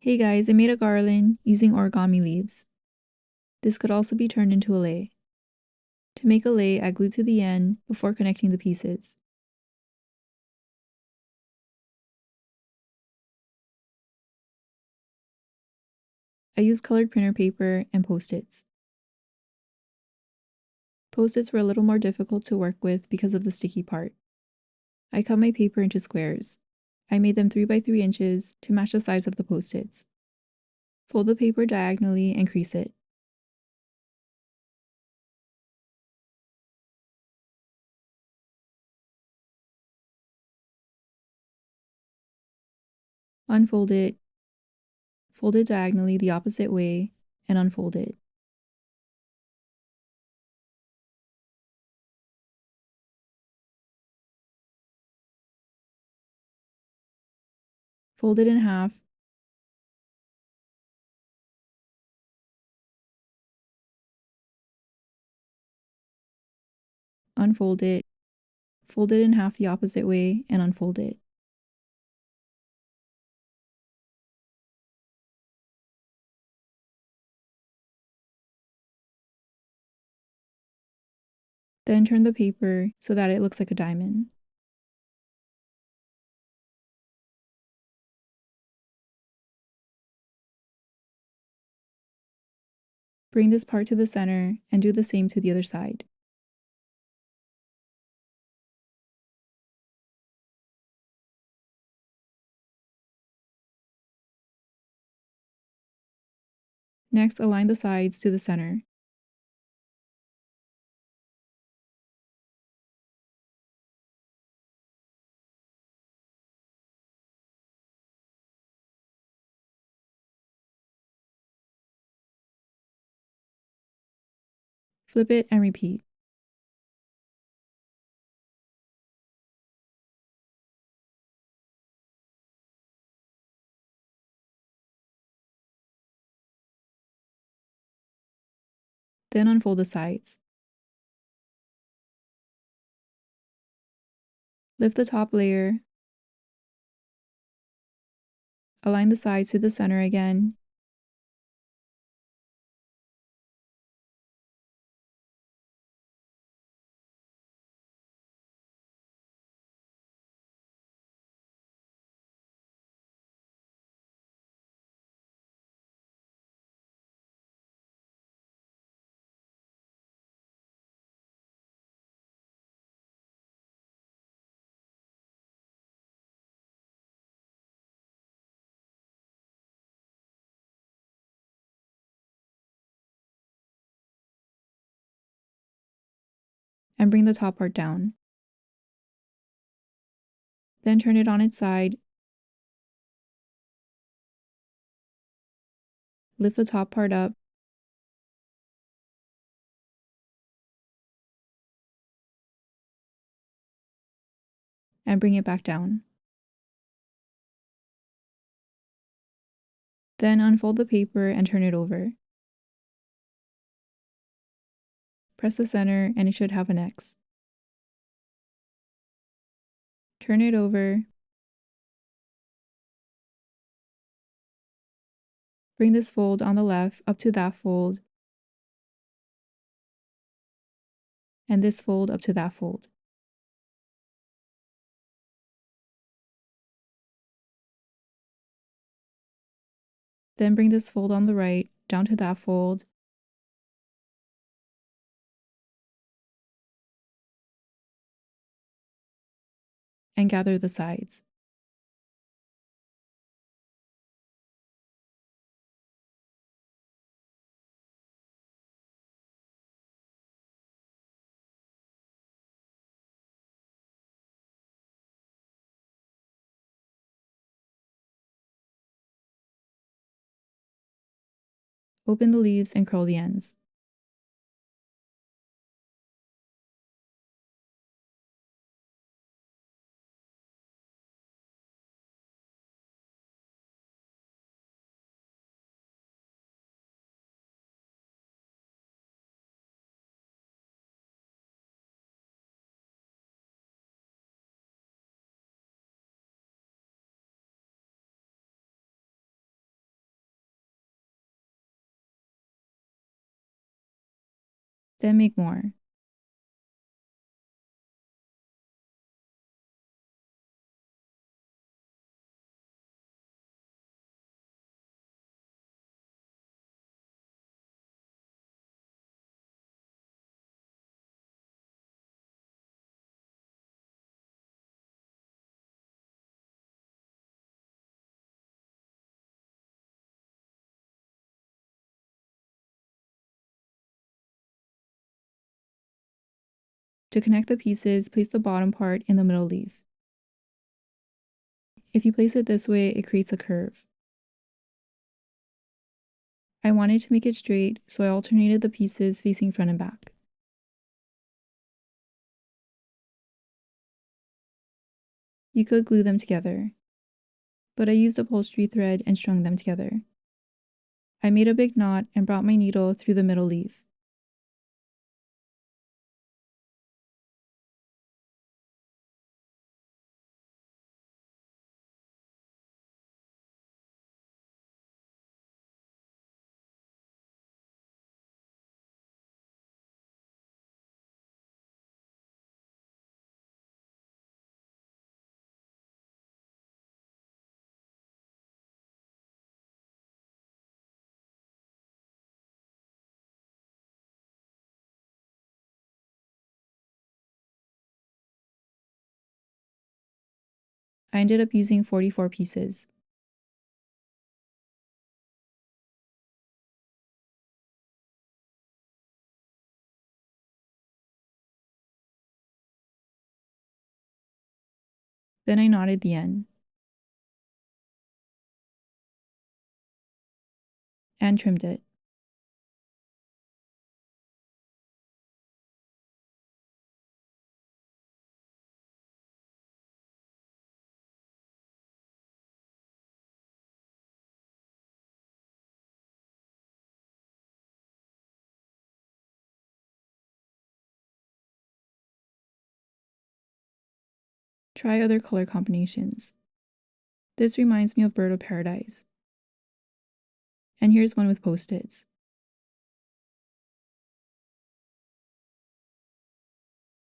Hey guys, I made a garland using origami leaves. This could also be turned into a lei. To make a lei, I glue to the end before connecting the pieces. I used colored printer paper and post-its. Post-its were a little more difficult to work with because of the sticky part. I cut my paper into squares. I made them 3 by 3 inches to match the size of the post-its. Fold the paper diagonally and crease it. Unfold it, fold it diagonally the opposite way, and unfold it. Fold it in half, unfold it, fold it in half the opposite way, and unfold it. Then turn the paper so that it looks like a diamond. Bring this part to the center and do the same to the other side. Next, align the sides to the center. Flip it and repeat. Then unfold the sides. Lift the top layer, align the sides to the center again, and bring the top part down. Then turn it on its side, lift the top part up, and bring it back down. Then unfold the paper and turn it over. Press the center and it should have an X. Turn it over. Bring this fold on the left up to that fold, and this fold up to that fold. Then bring this fold on the right down to that fold, and gather the sides. Open the leaves and curl the ends. Then make more. To connect the pieces, place the bottom part in the middle leaf. If you place it this way, it creates a curve. I wanted to make it straight, so I alternated the pieces facing front and back. You could glue them together, but I used upholstery thread and strung them together. I made a big knot and brought my needle through the middle leaf. I ended up using 44 pieces. Then I knotted the end and trimmed it. Try other color combinations. This reminds me of Bird of Paradise. And here's one with post-its.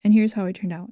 And here's how it turned out.